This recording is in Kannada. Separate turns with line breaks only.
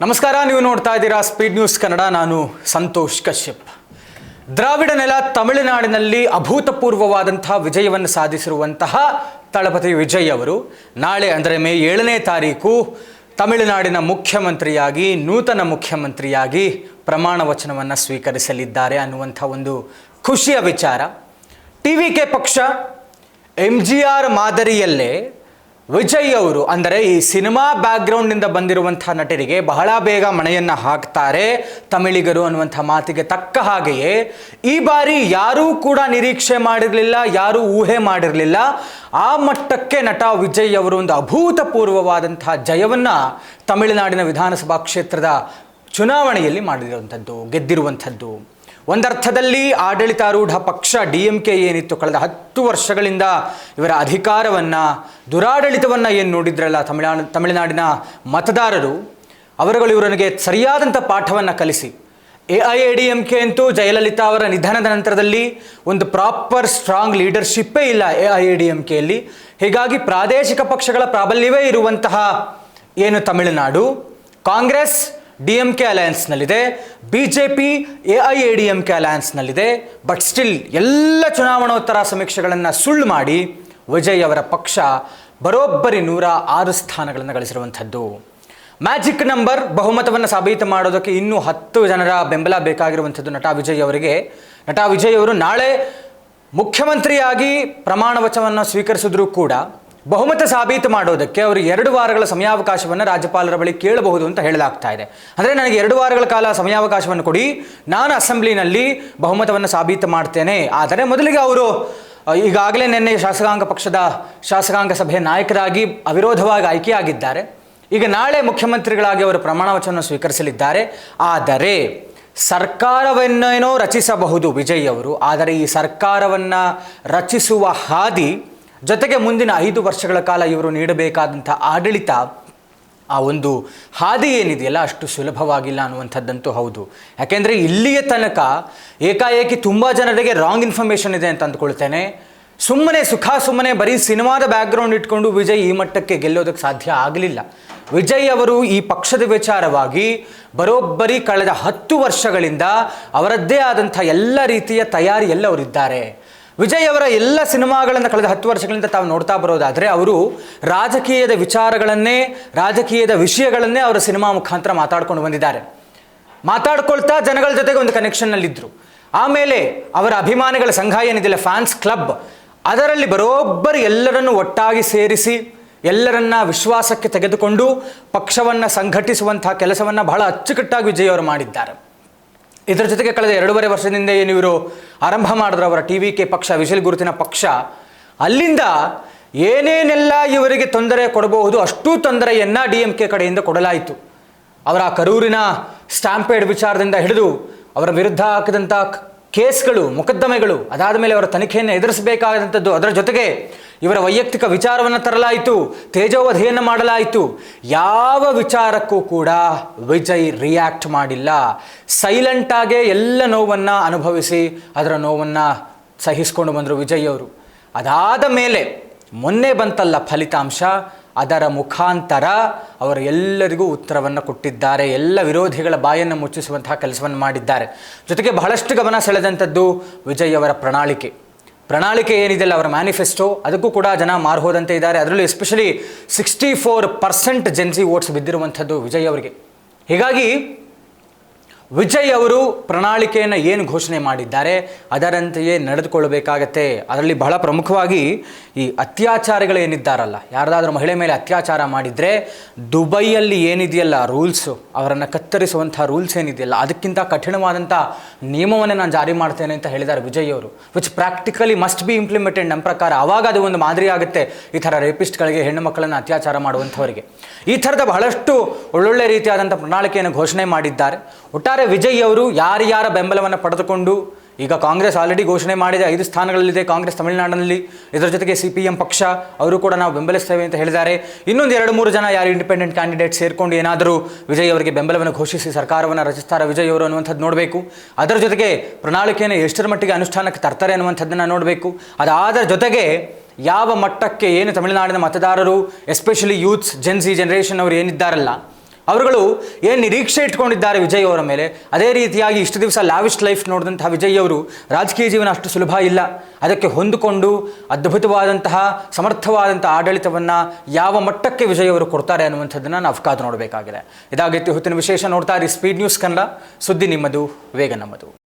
ನಮಸ್ಕಾರ, ನೀವು ನೋಡ್ತಾ ಇದ್ದೀರಾ ಸ್ಪೀಡ್ ನ್ಯೂಸ್ ಕನ್ನಡ. ನಾನು ಸಂತೋಷ್ ಕಶ್ಯಪ್. ದ್ರಾವಿಡ ನೆಲ ತಮಿಳುನಾಡಿನಲ್ಲಿ ಅಭೂತಪೂರ್ವವಾದಂತಹ ವಿಜಯವನ್ನು ಸಾಧಿಸಿರುವಂತಹ ತಳಪತಿ ವಿಜಯ್ ಅವರು ನಾಳೆ ಅಂದರೆ ಮೇ 7ನೇ ತಾರೀಕು ತಮಿಳುನಾಡಿನ ಮುಖ್ಯಮಂತ್ರಿಯಾಗಿ ನೂತನ ಮುಖ್ಯಮಂತ್ರಿಯಾಗಿ ಪ್ರಮಾಣ ವಚನವನ್ನು ಸ್ವೀಕರಿಸಲಿದ್ದಾರೆ ಅನ್ನುವಂಥ ಒಂದು ಖುಷಿಯ ವಿಚಾರ. TVK ಪಕ್ಷ MGR ಮಾದರಿಯಲ್ಲೇ ವಿಜಯ್ ಅವರು ಅಂದರೆ ಈ ಸಿನಿಮಾ ಬ್ಯಾಕ್ಗ್ರೌಂಡ್ನಿಂದ ಬಂದಿರುವಂಥ ನಟರಿಗೆ ಬಹಳ ಬೇಗ ಮಣೆಯನ್ನು ಹಾಕ್ತಾರೆ ತಮಿಳಿಗರು ಅನ್ನುವಂಥ ಮಾತಿಗೆ ತಕ್ಕ ಹಾಗೆಯೇ ಈ ಬಾರಿ ಯಾರೂ ಕೂಡ ನಿರೀಕ್ಷೆ ಮಾಡಿರಲಿಲ್ಲ, ಯಾರೂ ಊಹೆ ಮಾಡಿರಲಿಲ್ಲ. ಆ ಮಟ್ಟಕ್ಕೆ ನಟ ವಿಜಯ್ ಅವರು ಒಂದು ಅಭೂತಪೂರ್ವವಾದಂತಹ ಜಯವನ್ನು ತಮಿಳುನಾಡಿನ ವಿಧಾನಸಭಾ ಕ್ಷೇತ್ರದ ಚುನಾವಣೆಯಲ್ಲಿ ಮಾಡಿರುವಂಥದ್ದು, ಗೆದ್ದಿರುವಂಥದ್ದು. ಒಂದರ್ಥದಲ್ಲಿ ಆಡಳಿತಾರೂಢ ಪಕ್ಷ DMK ಏನಿತ್ತು, ಕಳೆದ 10 ವರ್ಷಗಳಿಂದ ಇವರ ಅಧಿಕಾರವನ್ನು, ದುರಾಡಳಿತವನ್ನು ಏನು ನೋಡಿದ್ರಲ್ಲ ತಮಿಳುನಾಡಿನ ಮತದಾರರು, ಅವರುಗಳು ಇವರಿಗೆ ಸರಿಯಾದಂಥ ಪಾಠವನ್ನು ಕಲಿಸಿ AIADMK ಅಂತೂ ಜಯಲಲಿತಾ ಅವರ ನಿಧನದ ನಂತರದಲ್ಲಿ ಒಂದು ಪ್ರಾಪರ್ ಸ್ಟ್ರಾಂಗ್ ಲೀಡರ್ಶಿಪ್ಪೇ ಇಲ್ಲ AIADMKಯಲ್ಲಿ. ಹೀಗಾಗಿ ಪ್ರಾದೇಶಿಕ ಪಕ್ಷಗಳ ಪ್ರಾಬಲ್ಯವೇ ಇರುವಂತಹ ಏನು ತಮಿಳುನಾಡು, ಕಾಂಗ್ರೆಸ್ DMK ಅಲಯನ್ಸ್ನಲ್ಲಿದೆ, BJP AIADMK ಅಲಯನ್ಸ್ನಲ್ಲಿದೆ. ಬಟ್ ಸ್ಟಿಲ್ ಎಲ್ಲ ಚುನಾವಣೋತ್ತರ ಸಮೀಕ್ಷೆಗಳನ್ನು ಸುಳ್ಳು ಮಾಡಿ ವಿಜಯ್ ಅವರ ಪಕ್ಷ ಬರೋಬ್ಬರಿ 106 ಸ್ಥಾನಗಳನ್ನು ಗಳಿಸಿರುವಂಥದ್ದು. ಮ್ಯಾಜಿಕ್ ನಂಬರ್, ಬಹುಮತವನ್ನು ಸಾಬೀತು ಮಾಡೋದಕ್ಕೆ ಇನ್ನೂ 10 ಜನರ ಬೆಂಬಲ ಬೇಕಾಗಿರುವಂಥದ್ದು ನಟ ವಿಜಯ್ ಅವರಿಗೆ. ನಟ ವಿಜಯ್ ಅವರು ನಾಳೆ ಮುಖ್ಯಮಂತ್ರಿಯಾಗಿ ಪ್ರಮಾಣ ವಚನವನ್ನು ಸ್ವೀಕರಿಸಿದ್ರೂ ಕೂಡ ಬಹುಮತ ಸಾಬೀತು ಮಾಡೋದಕ್ಕೆ ಅವರು 2 ವಾರಗಳ ಸಮಯಾವಕಾಶವನ್ನು ರಾಜ್ಯಪಾಲರ ಬಳಿ ಕೇಳಬಹುದು ಅಂತ ಹೇಳಲಾಗ್ತಾ ಇದೆ. ಅಂದರೆ ನನಗೆ 2 ವಾರಗಳ ಕಾಲ ಸಮಯಾವಕಾಶವನ್ನು ಕೊಡಿ, ನಾನು ಅಸೆಂಬ್ಲಿನಲ್ಲಿ ಬಹುಮತವನ್ನು ಸಾಬೀತು ಮಾಡ್ತೇನೆ. ಆದರೆ ಮೊದಲಿಗೆ ಅವರು ಈಗಾಗಲೇ ನಿನ್ನೆ ಶಾಸಕಾಂಗ ಪಕ್ಷದ ಶಾಸಕಾಂಗ ಸಭೆಯ ನಾಯಕರಾಗಿ ಅವಿರೋಧವಾಗಿ ಆಯ್ಕೆಯಾಗಿದ್ದಾರೆ. ಈಗ ನಾಳೆ ಮುಖ್ಯಮಂತ್ರಿಗಳಾಗಿ ಅವರು ಪ್ರಮಾಣ ವಚನವನ್ನು ಸ್ವೀಕರಿಸಲಿದ್ದಾರೆ. ಆದರೆ ಸರ್ಕಾರವನ್ನೇನೋ ರಚಿಸಬಹುದು ವಿಜಯ್ ಅವರು, ಆದರೆ ಈ ಸರ್ಕಾರವನ್ನು ರಚಿಸುವ ಹಾದಿ ಜೊತೆಗೆ ಮುಂದಿನ 5 ವರ್ಷಗಳ ಕಾಲ ಇವರು ನೀಡಬೇಕಾದಂಥ ಆಡಳಿತ, ಆ ಒಂದು ಹಾದಿ ಏನಿದೆಯಲ್ಲ ಅಷ್ಟು ಸುಲಭವಾಗಿಲ್ಲ ಅನ್ನುವಂಥದ್ದಂತೂ ಹೌದು. ಯಾಕೆಂದರೆ ಇಲ್ಲಿಯ ತನಕ ಏಕಾಏಕಿ ತುಂಬ ಜನರಿಗೆ ರಾಂಗ್ ಇನ್ಫಾರ್ಮೇಷನ್ ಇದೆ ಅಂತ ಅಂದ್ಕೊಳ್ತೇನೆ. ಸುಮ್ಮನೆ ಬರೀ ಸಿನಿಮಾದ ಬ್ಯಾಕ್ಗ್ರೌಂಡ್ ಇಟ್ಕೊಂಡು ವಿಜಯ್ ಈ ಮಟ್ಟಕ್ಕೆ ಗೆಲ್ಲೋದಕ್ಕೆ ಸಾಧ್ಯ ಆಗಲಿಲ್ಲ. ವಿಜಯ್ ಅವರು ಈ ಪಕ್ಷದ ವಿಚಾರವಾಗಿ ಬರೋಬ್ಬರಿ ಕಳೆದ 10 ವರ್ಷಗಳಿಂದ ಅವರದ್ದೇ ಆದಂಥ ಎಲ್ಲ ರೀತಿಯ ತಯಾರಿಯಲ್ಲಿ ಅವರಿದ್ದಾರೆ. ವಿಜಯ್ ಅವರ ಎಲ್ಲ ಸಿನಿಮಾಗಳನ್ನು ಕಳೆದ 10 ವರ್ಷಗಳಿಂದ ತಾವು ನೋಡ್ತಾ ಬರೋದಾದರೆ ಅವರು ರಾಜಕೀಯದ ವಿಚಾರಗಳನ್ನೇ, ರಾಜಕೀಯದ ವಿಷಯಗಳನ್ನೇ ಅವರ ಸಿನಿಮಾ ಮುಖಾಂತರ ಮಾತಾಡ್ಕೊಂಡು ಬಂದಿದ್ದಾರೆ. ಮಾತಾಡ್ಕೊಳ್ತಾ ಜನಗಳ ಜೊತೆಗೆ ಒಂದು ಕನೆಕ್ಷನ್ನಲ್ಲಿದ್ದರು. ಆಮೇಲೆ ಅವರ ಅಭಿಮಾನಿಗಳ ಸಂಘ ಏನಿದೆಯಲ್ಲ, ಫ್ಯಾನ್ಸ್ ಕ್ಲಬ್, ಅದರಲ್ಲಿ ಬರೋಬ್ಬರಿ ಎಲ್ಲರನ್ನು ಒಟ್ಟಾಗಿ ಸೇರಿಸಿ ಎಲ್ಲರನ್ನ ವಿಶ್ವಾಸಕ್ಕೆ ತೆಗೆದುಕೊಂಡು ಪಕ್ಷವನ್ನು ಸಂಘಟಿಸುವಂಥ ಕೆಲಸವನ್ನು ಬಹಳ ಅಚ್ಚುಕಟ್ಟಾಗಿ ವಿಜಯ್ ಅವರು ಮಾಡಿದ್ದಾರೆ. ಇದರ ಜೊತೆಗೆ ಕಳೆದ 2.5 ವರ್ಷದಿಂದ ಏನು ಇವರು ಆರಂಭ ಮಾಡಿದ್ರು ಅವರ TVK ಪಕ್ಷ, ವಿಶಲ್ ಗುರುತಿನ ಪಕ್ಷ, ಅಲ್ಲಿಂದ ಏನೇನೆಲ್ಲ ಇವರಿಗೆ ತೊಂದರೆ ಕೊಡಬಹುದು ಅಷ್ಟೂ ತೊಂದರೆಯನ್ನು DMK ಕಡೆಯಿಂದ ಕೊಡಲಾಯಿತು. ಅವರ ಕರೂರಿನ ಸ್ಟ್ಯಾಂಪೇಡ್ ವಿಚಾರದಿಂದ ಹಿಡಿದು ಅವರ ವಿರುದ್ಧ ಹಾಕಿದಂಥ ಕೇಸ್ಗಳು, ಮೊಕದ್ದಮೆಗಳು, ಅದಾದ ಮೇಲೆ ಅವರ ತನಿಖೆಯನ್ನು ಎದುರಿಸಬೇಕಾದಂಥದ್ದು, ಅದರ ಜೊತೆಗೆ ಇವರ ವೈಯಕ್ತಿಕ ವಿಚಾರವನ್ನು ತರಲಾಯಿತು, ತೇಜೋವಧೆಯನ್ನು ಮಾಡಲಾಯಿತು. ಯಾವ ವಿಚಾರಕ್ಕೂ ಕೂಡ ವಿಜಯ್ ರಿಯಾಕ್ಟ್ ಮಾಡಿಲ್ಲ. ಸೈಲೆಂಟಾಗೇ ಎಲ್ಲ ನೋವನ್ನು ಅನುಭವಿಸಿ ಅದರ ನೋವನ್ನು ಸಹಿಸಿಕೊಂಡು ಬಂದರು ವಿಜಯ್ ಅವರು. ಅದಾದ ಮೇಲೆ ಮೊನ್ನೆ ಬಂತಲ್ಲ ಫಲಿತಾಂಶ, ಅದರ ಮುಖಾಂತರ ಅವರು ಎಲ್ಲರಿಗೂ ಉತ್ತರವನ್ನು ಕೊಟ್ಟಿದ್ದಾರೆ. ಎಲ್ಲ ವಿರೋಧಿಗಳ ಬಾಯನ್ನು ಮುಚ್ಚಿಸುವಂತಹ ಕೆಲಸವನ್ನು ಮಾಡಿದ್ದಾರೆ. ಜೊತೆಗೆ ಬಹಳಷ್ಟು ಗಮನ ಸೆಳೆದಂಥದ್ದು ವಿಜಯ್ ಅವರ ಪ್ರಣಾಳಿಕೆ ಏನಿದೆಯಲ್ಲ, ಅವರ ಮ್ಯಾನಿಫೆಸ್ಟೋ, ಅದಕ್ಕೂ ಕೂಡ ಜನ ಮಾರ್ಹೋದಂತೆ ಇದ್ದಾರೆ. ಅದರಲ್ಲೂ ಎಸ್ಪೆಷಲಿ 64% ಜೆನ್ಸಿ ವೋಟ್ಸ್ ಬಿದ್ದಿರುವಂಥದ್ದು ವಿಜಯ್ ಅವರಿಗೆ. ಹೀಗಾಗಿ ವಿಜಯ್ ಅವರು ಪ್ರಣಾಳಿಕೆಯನ್ನು ಏನು ಘೋಷಣೆ ಮಾಡಿದ್ದಾರೆ ಅದರಂತೆಯೇ ನಡೆದುಕೊಳ್ಳಬೇಕಾಗತ್ತೆ. ಅದರಲ್ಲಿ ಬಹಳ ಪ್ರಮುಖವಾಗಿ ಈ ಅತ್ಯಾಚಾರಿಗಳೇನಿದ್ದಾರಲ್ಲ, ಯಾರದಾದ್ರೂ ಮಹಿಳೆ ಮೇಲೆ ಅತ್ಯಾಚಾರ ಮಾಡಿದರೆ ದುಬೈಯಲ್ಲಿ ಏನಿದೆಯಲ್ಲ ರೂಲ್ಸು, ಅವರನ್ನು ಕತ್ತರಿಸುವಂಥ ರೂಲ್ಸ್ ಏನಿದೆಯಲ್ಲ ಅದಕ್ಕಿಂತ ಕಠಿಣವಾದಂಥ ನಿಯಮವನ್ನು ನಾನು ಜಾರಿ ಮಾಡ್ತೇನೆ ಅಂತ ಹೇಳಿದ್ದಾರೆ ವಿಜಯ್ ಅವರು. Which practically must be implemented ನಮ್ಮ ಪ್ರಕಾರ. ಆವಾಗ ಅದು ಒಂದು ಮಾದರಿ ಆಗುತ್ತೆ ಈ ಥರ ರೇಪಿಸ್ಟ್ಗಳಿಗೆ, ಹೆಣ್ಣು ಮಕ್ಕಳನ್ನು ಅತ್ಯಾಚಾರ ಮಾಡುವಂಥವರಿಗೆ. ಈ ಥರದ ಬಹಳಷ್ಟು ಒಳ್ಳೊಳ್ಳೆ ರೀತಿಯಾದಂಥ ಪ್ರಣಾಳಿಕೆಯನ್ನು ಘೋಷಣೆ ಮಾಡಿದ್ದಾರೆ. ಒಟ್ಟಾರೆ ವಿಜಯ್ ಅವರು ಯಾರ್ಯಾರ ಬೆಂಬಲವನ್ನು ಪಡೆದುಕೊಂಡು, ಈಗ ಕಾಂಗ್ರೆಸ್ ಆಲ್ರೆಡಿ ಘೋಷಣೆ ಮಾಡಿದೆ 5 ಸ್ಥಾನಗಳಲ್ಲಿದೆ ಕಾಂಗ್ರೆಸ್ ತಮಿಳುನಾಡಿನಲ್ಲಿ. ಇದರ ಜೊತೆಗೆ CPM ಪಕ್ಷ ಅವರು ಕೂಡ ನಾವು ಬೆಂಬಲಿಸ್ತೇವೆ ಅಂತ ಹೇಳಿದ್ದಾರೆ. ಇನ್ನೊಂದು 2-3 ಜನ ಯಾರು ಇಂಡಿಪೆಂಡೆಂಟ್ ಕ್ಯಾಂಡಿಡೇಟ್ ಸೇರಿಕೊಂಡು ಏನಾದರೂ ವಿಜಯ್ ಅವರಿಗೆ ಬೆಂಬಲವನ್ನು ಘೋಷಿಸಿ ಸರ್ಕಾರವನ್ನು ರಚಿಸ್ತಾರೆ ವಿಜಯ್ ಅವರು ಅನ್ನುವಂಥದ್ದು ನೋಡಬೇಕು. ಅದರ ಜೊತೆಗೆ ಪ್ರಣಾಳಿಕೆಯನ್ನು ಎಷ್ಟರ ಮಟ್ಟಿಗೆ ಅನುಷ್ಠಾನಕ್ಕೆ ತರ್ತಾರೆ ಅನ್ನುವಂಥದ್ದನ್ನು ನೋಡಬೇಕು. ಅದಾದ ಜೊತೆಗೆ ಯಾವ ಮಟ್ಟಕ್ಕೆ ಏನು ತಮಿಳುನಾಡಿನ ಮತದಾರರು, ಎಸ್ಪೆಷಲಿ ಯೂತ್ಸ್, ಜೆನ್ಸಿ ಜನರೇಷನ್ ಅವರು ಏನಿದ್ದಾರಲ್ಲ, ಅವರುಗಳು ಏನು ನಿರೀಕ್ಷೆ ಇಟ್ಕೊಂಡಿದ್ದಾರೆ ವಿಜಯ್ ಅವರ ಮೇಲೆ, ಅದೇ ರೀತಿಯಾಗಿ ಇಷ್ಟು ದಿವಸ ಲಾವಿಶ್ ಲೈಫ್ ನೋಡಿದಂತಹ ವಿಜಯ್ ಅವರು ರಾಜಕೀಯ ಜೀವನ ಅಷ್ಟು ಸುಲಭ ಇಲ್ಲ. ಅದಕ್ಕೆ ಹೊಂದಿಕೊಂಡು ಅದ್ಭುತವಾದಂತಹ ಸಮರ್ಥವಾದಂಥ ಆಡಳಿತವನ್ನು ಯಾವ ಮಟ್ಟಕ್ಕೆ ವಿಜಯ್ ಅವರು ಕೊಡ್ತಾರೆ ಅನ್ನುವಂಥದ್ದನ್ನು ನಾವು ಕಾದು ನೋಡಬೇಕಾಗಿದೆ. ಇದಾಗಿತ್ತು ಹೊತ್ತಿನ ವಿಶೇಷ. ನೋಡ್ತಾ ಇರಿ ಸ್ಪೀಡ್ ನ್ಯೂಸ್ ಕನ್ನಡ, ಸುದ್ದಿ ನಿಮ್ಮದು, ವೇಗ ನಮ್ಮದು.